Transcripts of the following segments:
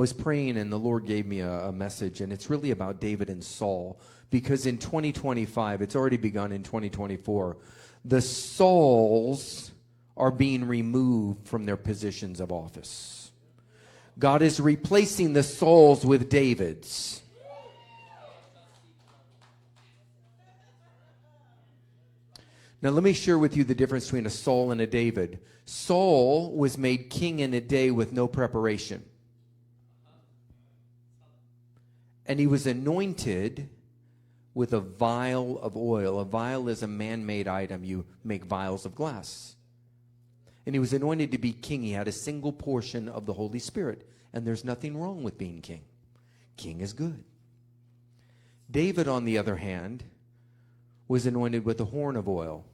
I was praying and the Lord gave me a message, and it's really about David and Saul, because in 2025, it's already begun in 2024, the Sauls are being removed from their positions of office. God is replacing the Sauls with Davids. Now let me share with you the difference between a Saul and a David. Saul was made king in a day with no preparation. And he was anointed with a vial of oil. A vial is a man-made item. You make vials of glass. And he was anointed to be king. He had a single portion of the Holy Spirit. And there's nothing wrong with being king. King is good. David, on the other hand, was anointed with a horn of oil.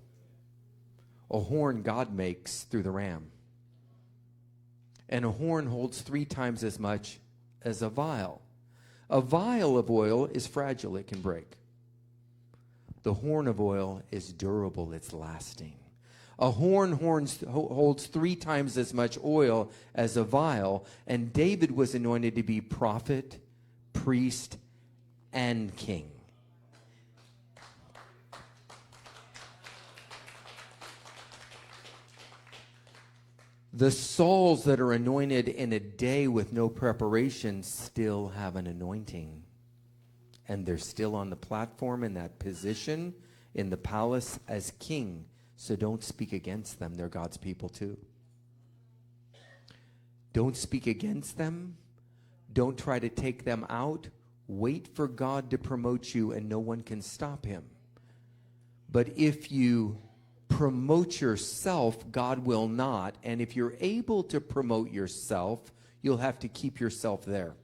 A horn God makes through the ram. And a horn holds 3 times as much as a vial. A vial of oil is fragile, it can break. The horn of oil is durable, it's lasting. A horn holds 3 times as much oil as a vial, and David was anointed to be prophet, priest, and king. The Sauls that are anointed in a day with no preparation still have an anointing. And they're still on the platform in that position in the palace as king. So don't speak against them. They're God's people too. Don't speak against them. Don't try to take them out. Wait for God to promote you, and no one can stop him. But if you promote yourself, God will not. And if you're able to promote yourself, you'll have to keep yourself there.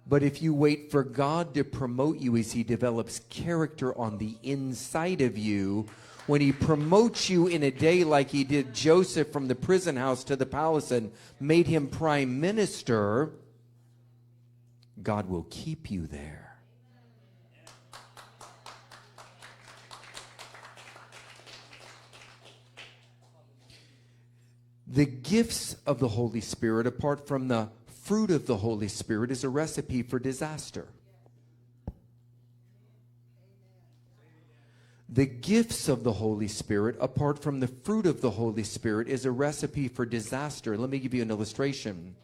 But if you wait for God to promote you as he develops character on the inside of you, when he promotes you in a day like he did Joseph from the prison house to the palace and made him prime minister, God will keep you there. The gifts of the Holy Spirit, apart from the fruit of the Holy Spirit, is a recipe for disaster. The gifts of the Holy Spirit, apart from the fruit of the Holy Spirit, is a recipe for disaster. Let me give you an illustration.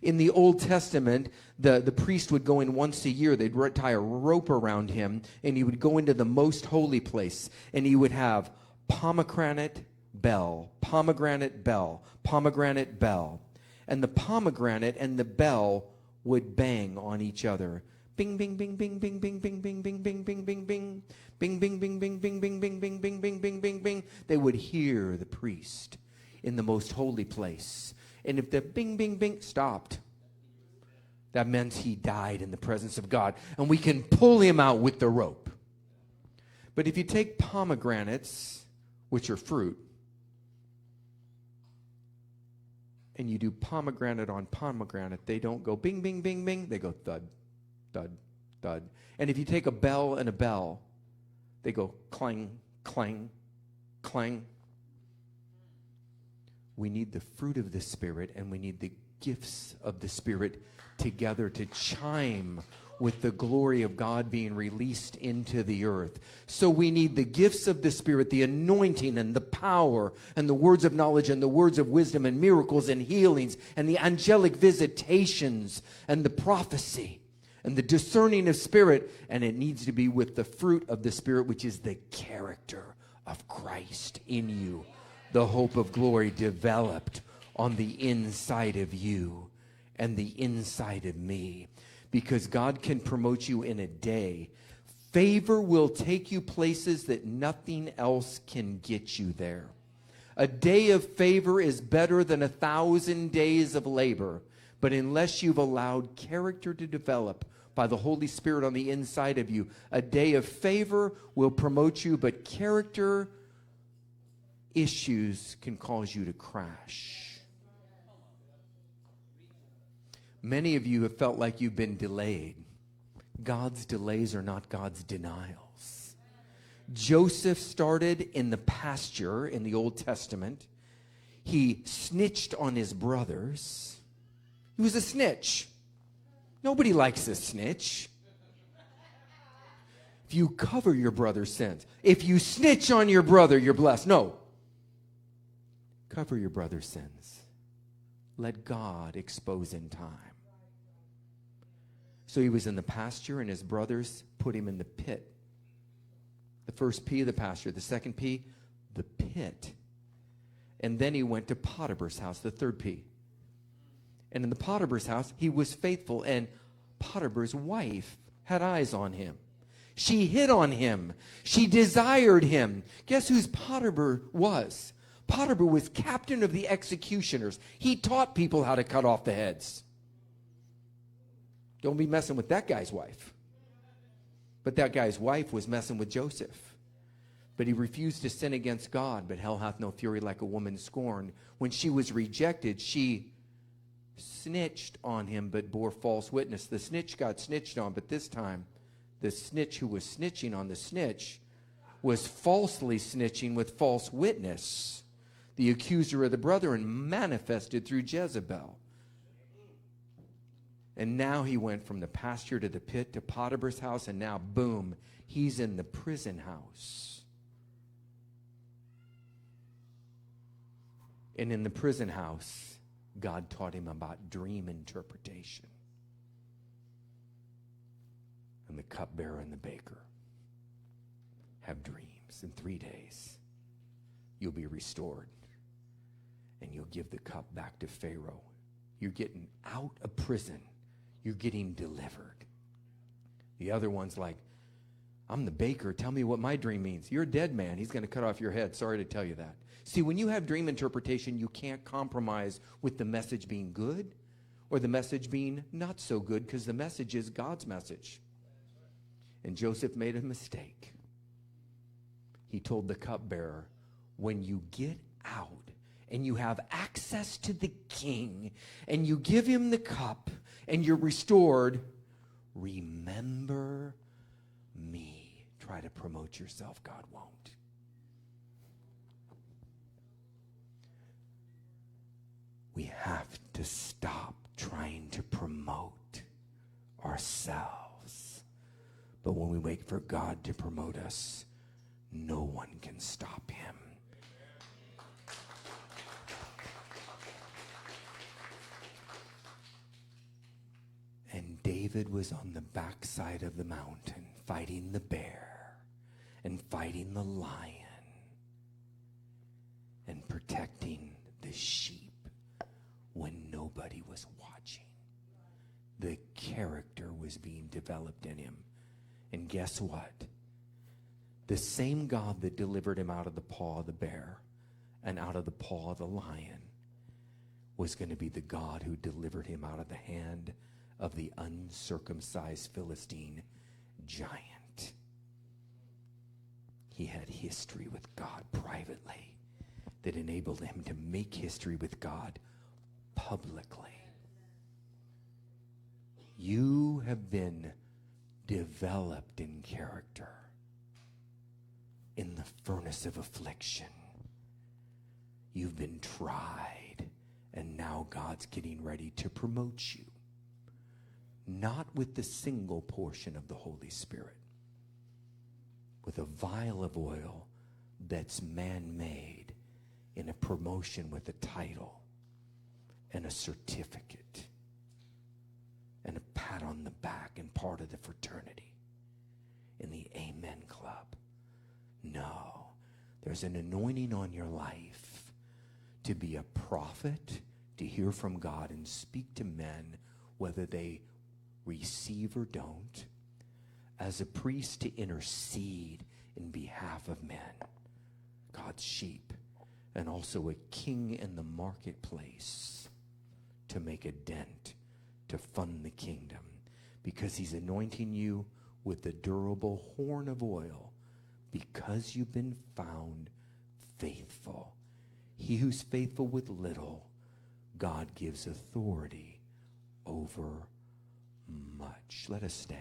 In the Old Testament, the priest would go in once a year. They'd tie a rope around him, and he would go into the most holy place, and he would have pomegranate, bell, pomegranate, bell, pomegranate, bell. And the pomegranate and the bell would bang on each other. Bing, bing, bing, bing, bing, bing, bing, bing, bing, bing, bing, bing, bing. Bing, bing, bing, bing, bing, bing, bing, bing, bing, bing, bing, bing, bing. They would hear the priest in the most holy place. And if the bing, bing, bing stopped, that meant he died in the presence of God. And we can pull him out with the rope. But if you take pomegranates, which are fruit, and you do pomegranate on pomegranate, they don't go bing, bing, bing, bing. They go thud, thud, thud. And if you take a bell and a bell, they go clang, clang, clang. We need the fruit of the Spirit, and we need the gifts of the Spirit together to chime with the glory of God being released into the earth. So we need the gifts of the Spirit, the anointing and the power and the words of knowledge and the words of wisdom and miracles and healings and the angelic visitations and the prophecy and the discerning of spirit. And it needs to be with the fruit of the Spirit, which is the character of Christ in you, the hope of glory developed on the inside of you and the inside of me. Because God can promote you in a day. Favor will take you places that nothing else can get you there. A day of favor is better than 1,000 days of labor. But unless you've allowed character to develop by the Holy Spirit on the inside of you, a day of favor will promote you, but character issues can cause you to crash. Many of you have felt like you've been delayed. God's delays are not God's denials. Joseph started in the pasture in the Old Testament. He snitched on his brothers. He was a snitch. Nobody likes a snitch. If you cover your brother's sins, if you snitch on your brother, you're blessed. No. Cover your brother's sins. Let God expose in time. So he was in the pasture, and his brothers put him in the pit. The first P, the pasture. The second P, the pit. And then he went to Potiphar's house, the third P. And in the Potiphar's house, he was faithful, and Potiphar's wife had eyes on him. She hit on him. She desired him. Guess whose Potiphar was? Potiphar was captain of the executioners. He taught people how to cut off the heads. Don't be messing with that guy's wife. But that guy's wife was messing with Joseph. But he refused to sin against God. But hell hath no fury like a woman scorned. When she was rejected, she snitched on him but bore false witness. The snitch got snitched on, but this time the snitch who was snitching on the snitch was falsely snitching with false witness. The accuser of the brethren manifested through Jezebel. And now he went from the pasture to the pit to Potiphar's house, and now, boom, he's in the prison house. And in the prison house, God taught him about dream interpretation. And the cupbearer and the baker have dreams. In 3 days, you'll be restored. And you'll give the cup back to Pharaoh. You're getting out of prison. You're getting delivered. The other one's like, I'm the baker. Tell me what my dream means. You're a dead man. He's going to cut off your head. Sorry to tell you that. See, when you have dream interpretation, you can't compromise with the message being good or the message being not so good, because the message is God's message. And Joseph made a mistake. He told the cupbearer, when you get out and you have access to the king and you give him the cup and you're restored, remember me. Try to promote yourself. God won't. We have to stop trying to promote ourselves. But when we wait for God to promote us, no one can stop him. And David was on the backside of the mountain fighting the bear and fighting the lion and protecting the sheep when nobody was watching. The character was being developed in him. And guess what? The same God that delivered him out of the paw of the bear and out of the paw of the lion was going to be the God who delivered him out of the hand of the uncircumcised Philistine giant. He had history with God privately that enabled him to make history with God publicly. You have been developed in character in the furnace of affliction. You've been tried, and now God's getting ready to promote you. Not with the single portion of the Holy Spirit, with a vial of oil that's man-made, in a promotion with a title and a certificate and a pat on the back and part of the fraternity in the Amen Club. No, there's an anointing on your life to be a prophet, to hear from God and speak to men, whether they receive or don't, as a priest to intercede in behalf of men, God's sheep, and also a king in the marketplace to make a dent, to fund the kingdom, because he's anointing you with the durable horn of oil because you've been found faithful. He who's faithful with little, God gives authority over much. Let us stand.